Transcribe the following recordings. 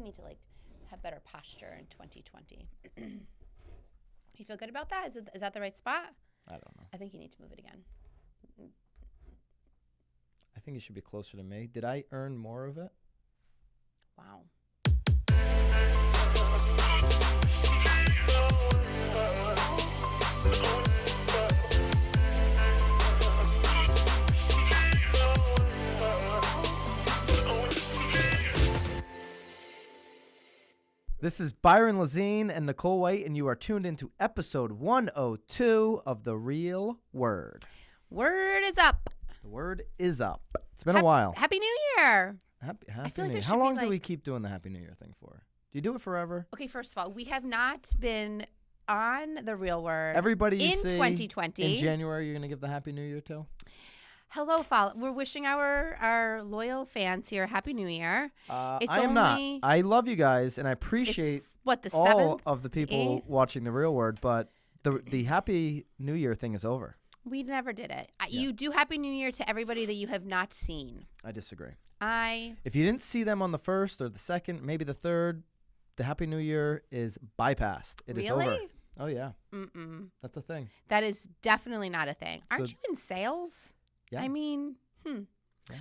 need to have better posture in 2020. You feel good about that? Is that the right spot? I don't know. I think you need to move it again. I think it should be closer to me. Did I earn more of it? Wow. This is Byron and Nicole White, and you are tuned into episode 102 of The Real Word. Word is up. The word is up. It's been a while. Happy New Year. Happy I feel New like Year. there How should long be do we keep doing the Happy New Year thing for? Do you do it forever? Okay, first of all, we have not been on The Real Word Everybody you in see 2020. in January, you're going to give the Happy New Year to? Hello, we're wishing our loyal fans here Happy New Year. I am not. I love you guys, and I appreciate the all 7th, of the people 8th? watching The Real Word, but the Happy New Year thing is over. We never did it. Yeah. You do Happy New Year to everybody that you have not seen. I disagree. If you didn't see them on the 1st or the 2nd, maybe the 3rd, the Happy New Year is bypassed. It is over. Oh, yeah. Mm-mm. That's a thing. That is definitely not a thing. Aren't So- you in sales? Yeah. I mean, Yeah.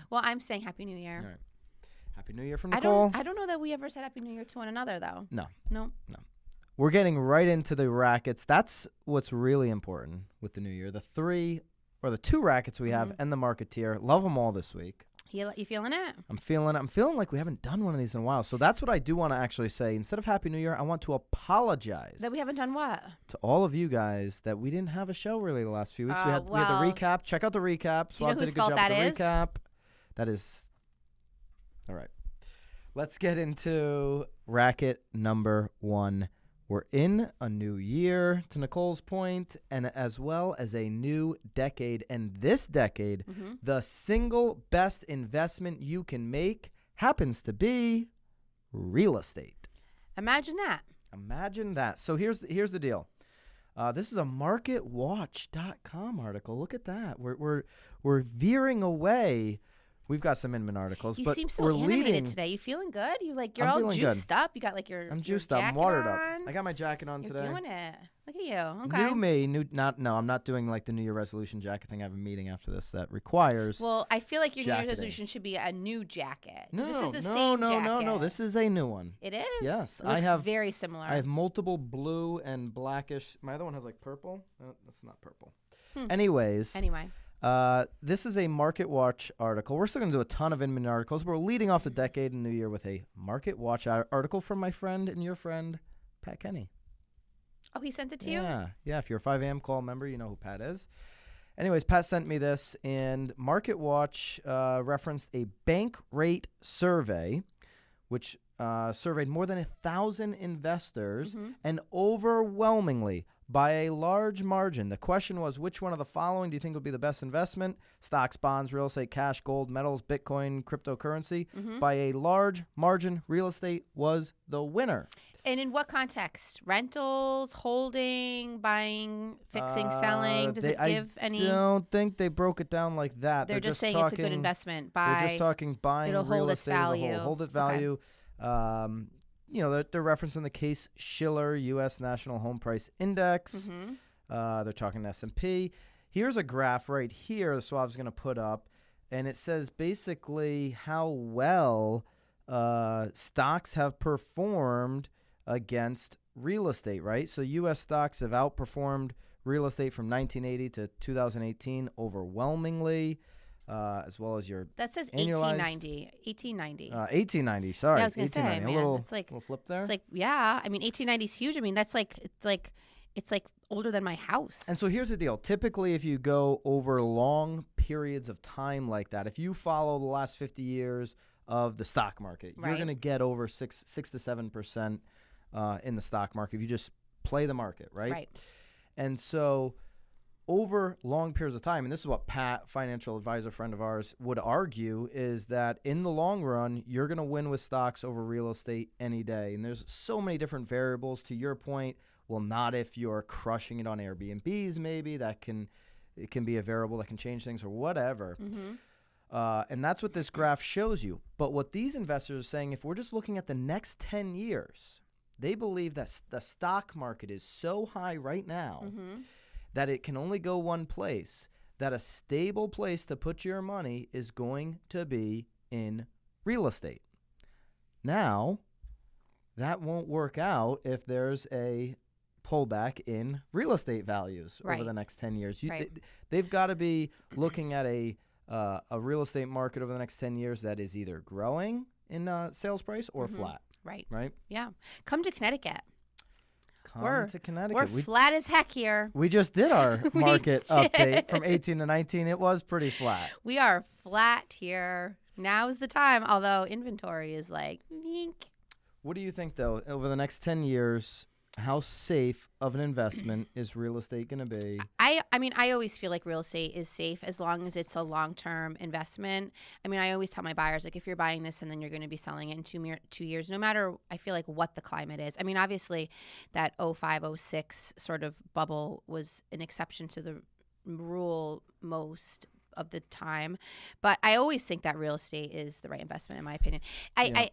Well, I'm saying Happy New Year. All right. Happy New Year from Nicole. I don't know that we ever said Happy New Year to one another, though. No. No. We're getting right into the rackets. That's what's really important with the new year. The 2 rackets we have and the Marketeer. Love them all this week. You feeling it? I'm feeling like we haven't done one of these in a while. So that's what I do want to actually say. Instead of Happy New Year, I want to apologize That we haven't done what? to all of you guys that we didn't have a show really the last few weeks. We had the recap. Check out the recap. Do you know Swab did a whose good fault job that with is? the recap. That is all right. Let's get into racket number 1. We're in a new year, to Nicole's point, and as well as a new decade. And this decade, the single best investment you can make happens to be real estate. Imagine that. Imagine that. So here's the deal. This is a MarketWatch.com article. Look at that. We're veering away. We've got some Inman articles, You but seem so we're animated leading today. You feeling good? You're I'm all feeling juiced good. up. You got your I'm your juiced up. I'm jacket watered on. up. I got my jacket on You're today. doing it. Look at you. Okay. New me, no, I'm not doing like the New Year resolution jacket thing. I have a meeting after this that requires. Well, I feel like your New Year's jacketing. resolution should be a new jacket. No, this is the no, same no, jacket. no. This is a new one. It is? Yes, It I looks have very similar. I have multiple blue and blackish. My other one has like purple. That's not purple. Anyway. This is a Market Watch article. We're still going to do a ton of Inman articles, but we're leading off the decade and New Year with a Market Watch article from my friend and your friend, Pat Kenny. Oh, he sent it to you? Yeah. If you're a 5 a.m. call member, you know who Pat is. Anyways, Pat sent me this, and Market Watch referenced a bank rate survey, which surveyed more than 1,000 investors, and overwhelmingly, by a large margin, the question was, which one of the following do you think would be the best investment? Stocks, bonds, real estate, cash, gold, metals, Bitcoin, cryptocurrency. By a large margin, real estate was the winner. And in what context? Rentals, holding, buying, fixing, selling? Does it give any? I don't think they broke it down like that. They're just saying talking, it's a good investment. They're just talking buying it'll real hold its estate as a value. whole. Hold it value. Okay. They're referencing the Case-Shiller U.S. National Home Price Index. They're talking S&P. Here's a graph right here the Swab's going to put up, and it says basically how well stocks have performed against real estate, right? So U.S. stocks have outperformed real estate from 1980 to 2018 overwhelmingly. As well as your that says annualized, 1890. 1890. Sorry, yeah, I was gonna say, man, a little, it's like little flip there. It's like, yeah, I mean, 1890 is huge. I mean, that's like it's like older than my house. And so here's the deal. Typically, if you go over long periods of time like that, if you follow the last 50 years of the stock market, you're going to get over 6 to 7% in the stock market if you just play the market, right? Right. And so over long periods of time, and this is what Pat, financial advisor friend of ours, would argue, is that in the long run, you're going to win with stocks over real estate any day. And there's so many different variables. To your point, well, not if you're crushing it on Airbnbs, maybe. It can be a variable that can change things or whatever. And that's what this graph shows you. But what these investors are saying, if we're just looking at the next 10 years, they believe that the stock market is so high right now that it can only go one place, that a stable place to put your money is going to be in real estate. Now, that won't work out if there's a pullback in real estate values over the next 10 years. They've got to be looking at a real estate market over the next 10 years that is either growing in sales price or flat. Right. Yeah. Come to Connecticut. We're flat as heck here. We just did our market update from 18 to 19. It was pretty flat. We are flat here. Now's the time, although inventory is like, vink. What do you think, though, over the next 10 years, how safe of an investment is real estate going to be? I mean, I always feel like real estate is safe as long as it's a long-term investment. I mean, I always tell my buyers, like, if you're buying this and then you're going to be selling it in 2 years, no matter, I feel like, what the climate is. I mean, obviously, that 05, 06 sort of bubble was an exception to the rule most of the time, but I always think that real estate is the right investment, in my opinion. I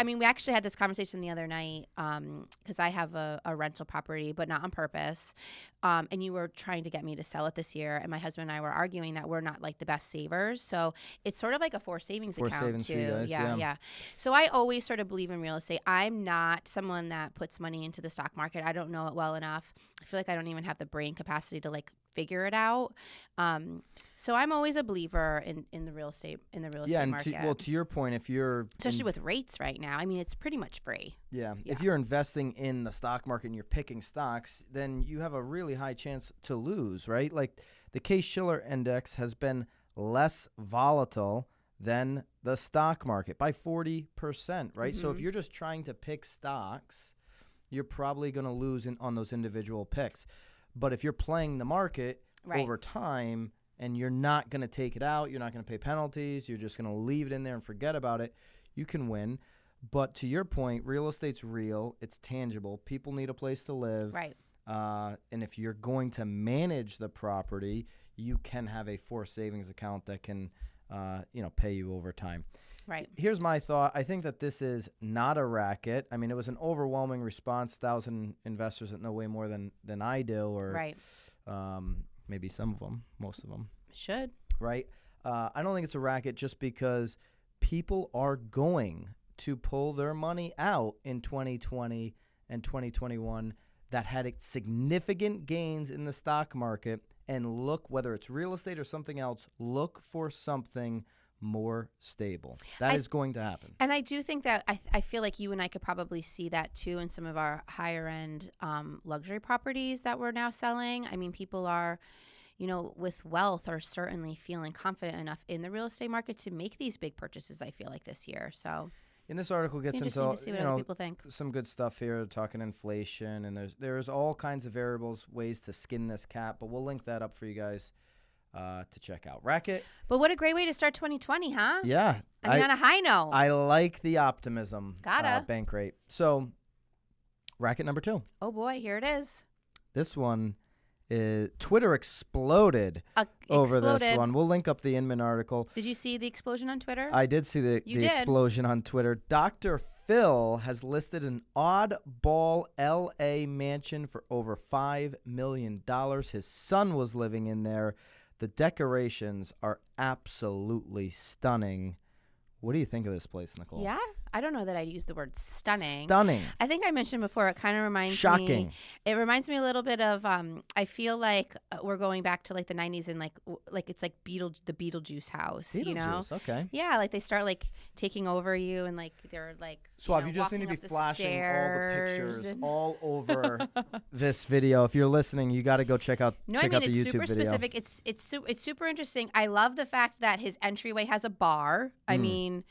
mean, we actually had this conversation the other night because I have a rental property, but not on purpose. And you were trying to get me to sell it this year, and my husband and I were arguing that we're not like the best savers. So it's sort of like a forced savings account too. For you guys, yeah. So I always sort of believe in real estate. I'm not someone that puts money into the stock market. I don't know it well enough. I feel like I don't even have the brain capacity to like figure it out. So I'm always a believer in the real estate market. Yeah, and to your point, if you're especially with rates right now, I mean, it's pretty much free. Yeah, if you're investing in the stock market and you're picking stocks, then you have a really high chance to lose, right? Like the Case-Shiller index has been less volatile than the stock market by 40%, right? So if you're just trying to pick stocks, you're probably going to lose on those individual picks. But if you're playing the market over time and you're not going to take it out, you're not going to pay penalties, you're just going to leave it in there and forget about it, you can win. But to your point, real estate's real. It's tangible. People need a place to live. Right. And if you're going to manage the property, you can have a forced savings account that can, pay you over time. Right. Here's my thought. I think that this is not a racket. I mean, it was an overwhelming response. 1,000 investors that know way more than I do, or maybe some of them, most of them. Should. Right. I don't think it's a racket just because people are going to pull their money out in 2020 and 2021 that had significant gains in the stock market, and look, whether it's real estate or something else, look for something more stable. That is going to happen. And I do think that I feel like you and I could probably see that too in some of our higher end luxury properties that we're now selling. I mean, people are, with wealth are certainly feeling confident enough in the real estate market to make these big purchases, I feel like, this year. So in this article gets into to see what other people think. Some good stuff here, talking inflation, and there's all kinds of variables, ways to skin this cat, but we'll link that up for you guys to check out. Racket. But what a great way to start 2020, huh? Yeah. I mean, on a high note. I like the optimism. Gotta. Bank rate. So, racket number 2. Oh, boy. Here it is. This one is Twitter exploded over this one. We'll link up the Inman article. Did you see the explosion on Twitter? I did see the explosion on Twitter. Dr. Phil has listed an oddball LA mansion for over $5 million. His son was living in there. The decorations are absolutely stunning. What do you think of this place, Nicole? Yeah, I don't know that I'd use the word stunning. Stunning. I think I mentioned before, it kind of reminds Shocking. me. It reminds me a little bit of, I feel like we're going back to like the 90s and like it's like the Beetlejuice house, Beetlejuice, okay. Yeah, like they start like taking over you and like they're like, Swab, you just need to be flashing all the pictures all over this video. If you're listening, you got to go check out the YouTube video. It's super specific. It's super interesting. I love the fact that his entryway has a bar. I mean,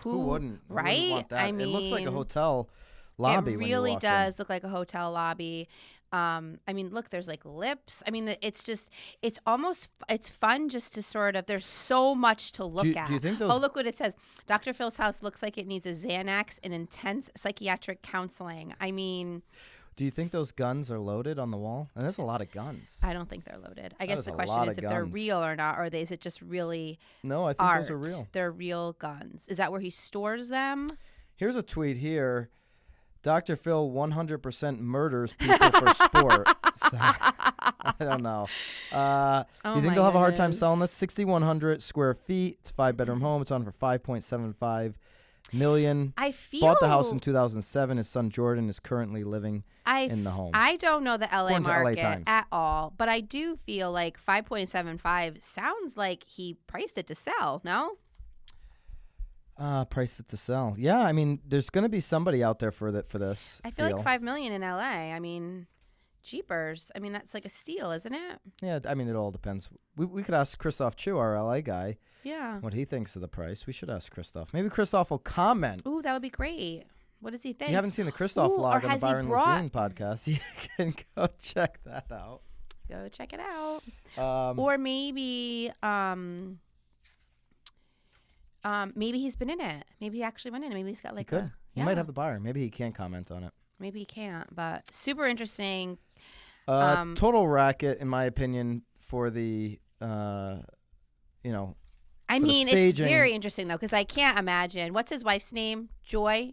who wouldn't? Right? Who wouldn't want that? It looks like a hotel lobby. It really does look like a hotel lobby. I mean, look, there's like lips. I mean, it's fun just to sort of, there's so much to look at. Do you think those? Oh, look what it says. Dr. Phil's house looks like it needs a Xanax and intense psychiatric counseling. I mean, Do you think those guns are loaded on the wall? And there's a lot of guns. I don't think they're loaded. I guess is the a question lot is of if they're guns. real or not, or is it just really No, I think art? those are real. They're real guns. Is that where he stores them? Here's a tweet here. Dr. Phil 100% murders people for sport. So, I don't know. You think they'll have a hard time selling this? 6,100 square feet. It's a 5-bedroom home. It's on for $5.75 million. I feel Bought the house in 2007. His son Jordan is currently living in the home. I don't know the LA According to LA market Times. at all, but I do feel like 5.75 sounds like he priced it to sell. No. Priced it to sell. Yeah, I mean, there's going to be somebody out there for this. I feel deal. like $5 million in LA. I mean, jeepers. I mean, that's like a steal, isn't it? Yeah, I mean, it all depends. We could ask Christoph Chu, our LA guy, Yeah. what he thinks of the price. We should ask Christoph. Maybe Christoph will comment. Ooh, that would be great. What does he think? If you haven't seen the Christoph Ooh, vlog or on the has he Byron brought- Lazine podcast, you can go check that out. Go check it out. Or Or maybe maybe he's been in it. Maybe he actually went in it. Maybe he's got like he could. He might have the buyer. Maybe he can't comment on it. Maybe he can't, but super interesting. Total racket, in my opinion, for the, I for the mean, it's staging. very interesting though, because I can't imagine. What's his wife's name? Joy.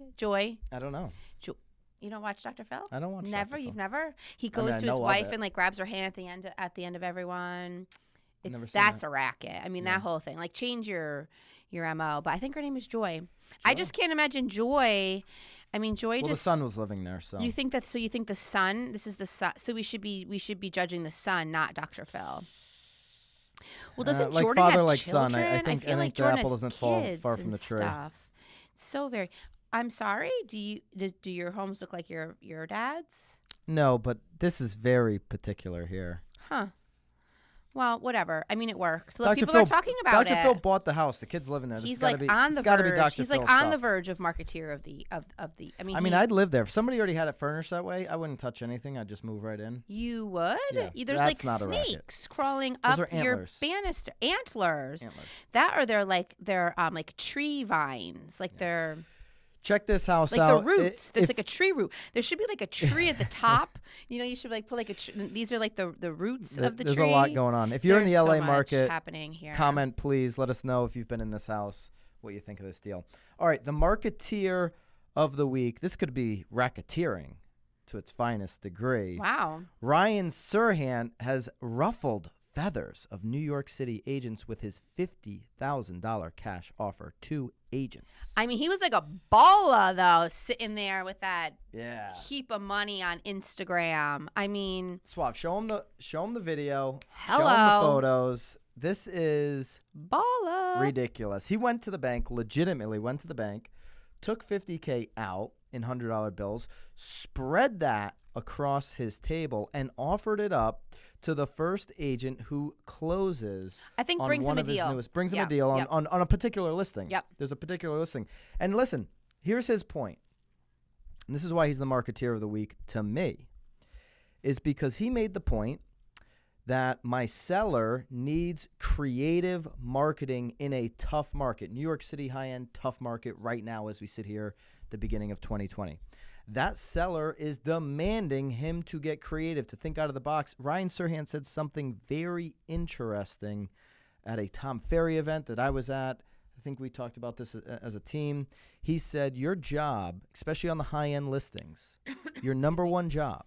I don't know. You don't watch Dr. Phil? I don't watch Never. Dr. You've Phil. never. He I goes mean, I to his know of wife it. and like grabs her hand at the end of everyone. Never seen That's that. a racket. I mean, Yeah. that whole thing. Like change your MO. But I think her name is Joy. I just can't imagine Joy. I mean, Joy Well, just. the son was living there, so. You think that? So you think the son? This is the son. So we should be judging the son, not Dr. Phil. Well, doesn't like Jordan father, have like children? son. I think feel like the Jordan apple has doesn't fall kids far from and the tree. Stuff. So very. I'm sorry. Do your homes look like your dad's? No, but this is very particular here. Huh. Well, whatever. I mean, it worked. Look, Dr. people Phil, are talking about Dr. it. Phil bought the house. The kid's living there. He's This like on the it's gotta be verge. Dr. He's Phil like on the stuff. verge of Marketeer of the. I mean, I'd live there. If somebody already had it furnished that way, I wouldn't touch anything. I'd just move right in. You would? Yeah, There's that's like not a racket. snakes crawling Those up are your antlers. banister. Antlers. Antlers. That or they're like tree vines. Like they're Check this house like out. the roots. There's like a tree root. There should be like a tree at the top. You should like put like these are like the roots of the There's tree. a lot going on. If you're in the There's LA so much market, happening here. comment please. Let us know if you've been in this house, what you think of this deal. All right, the Marketeer of the week. This could be racketeering to its finest degree. Wow. Ryan Serhant has ruffled feathers of New York City agents with his $50,000 cash offer to agents. I mean, he was like a baller though, sitting there with that heap of money on Instagram. I mean, Suave, show him the video. Hello. Show him the photos. This is baller. ridiculous. He went to the bank, legitimately went to the bank, took $50K out in $100 bills, spread that across his table, and offered it up to the first agent who closes. I think on brings one him a of his deal. newest, brings him a Yep, deal yep. on a particular listing. Yep. There's a particular listing. And listen, here's his point. And this is why he's the Marketeer of the week to me, is because he made the point that my seller needs creative marketing in a tough market. New York City high-end tough market right now as we sit here at the beginning of 2020. That seller is demanding him to get creative, to think out of the box. Ryan Serhant said something very interesting at a Tom Ferry event that I was at. I think we talked about this as a team. He said, your job, especially on the high-end listings, your number one job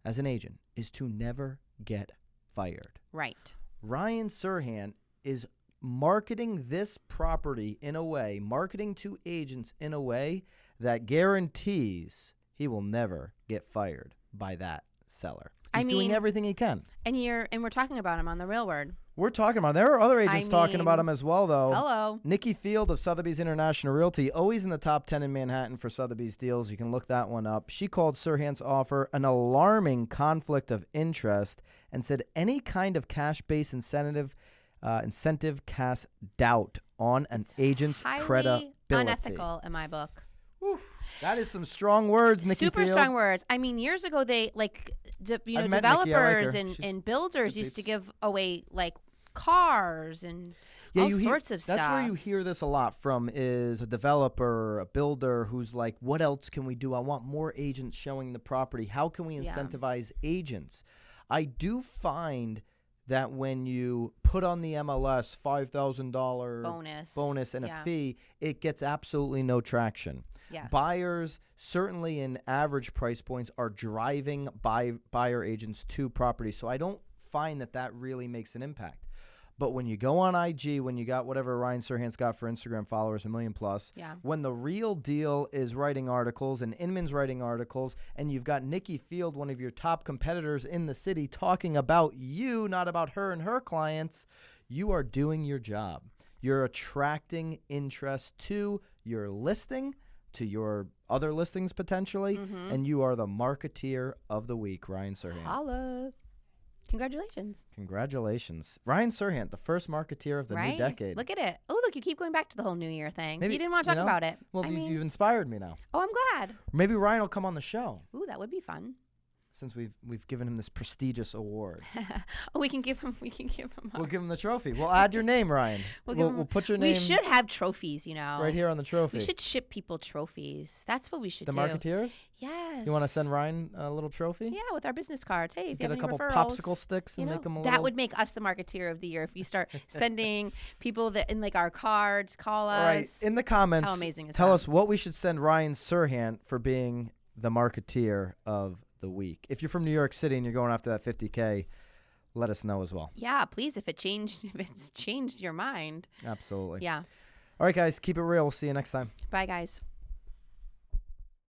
as an agent is to never get fired. Right. Ryan Serhant is marketing this property in a way, marketing to agents in a way that guarantees he will never get fired by that seller. He's doing everything he can. And we're talking about him on the Real Word. We're talking about him. There are other agents talking about him as well, though. Hello. Nikki Field of Sotheby's International Realty, always in the top 10 in Manhattan for Sotheby's deals. You can look that one up. She called Serhant's offer an alarming conflict of interest and said any kind of cash-based incentive casts doubt on an agent's Highly credibility. unethical in my book. Whew. That is some strong words, Nikki Super Field. strong words. I mean, years ago, they I've met Nikki. I like developers her. She's and builders good used to peeps. give away like cars and Yeah, all sorts of stuff. That's where you hear this a lot from, is a developer, a builder who's like, what else can we do? I want more agents showing the property. How can we incentivize agents? I do find that when you put on the MLS $5,000 bonus and a fee, it gets absolutely no traction. Yes. Buyers, certainly in average price points, are driving buyer agents to properties. So I don't find that really makes an impact. But when you go on IG, when you got whatever Ryan Serhant's got for Instagram followers, 1 million plus, when the real deal is writing articles and Inman's writing articles, and you've got Nikki Field, one of your top competitors in the city, talking about you, not about her and her clients, you are doing your job. You're attracting interest to your listing, to your other listings potentially, and you are the marketeer of the week, Ryan Serhant. Holla. Congratulations. Ryan Serhant, the first marketeer of the new decade. Look at it. Oh, look, you keep going back to the whole New Year thing. Maybe, you didn't want to talk about it. Well, you've inspired me now. Oh, I'm glad. Maybe Ryan will come on the show. Ooh, that would be fun. Since we've given him this prestigious award. Oh, we can give him. We'll give him the trophy. We'll add your name, Ryan. We'll put your name. We should have trophies, right here on the trophy. We should ship people trophies. That's what we should do. The marketeers? Yes. You want to send Ryan a little trophy? Yeah, with our business cards. Hey, if get you have a couple referrals, popsicle sticks and make them a that little. would make us the marketeer of the year if you start sending people that in like our cards, call us. All right, in the comments, how amazing is tell that? us what we should send Ryan Serhant for being the marketeer of the week. If you're from New York City and you're going after that 50K, let us know as well. Yeah, please. If it's changed your mind. Absolutely. Yeah. All right, guys, keep it real. We'll see you next time. Bye, guys.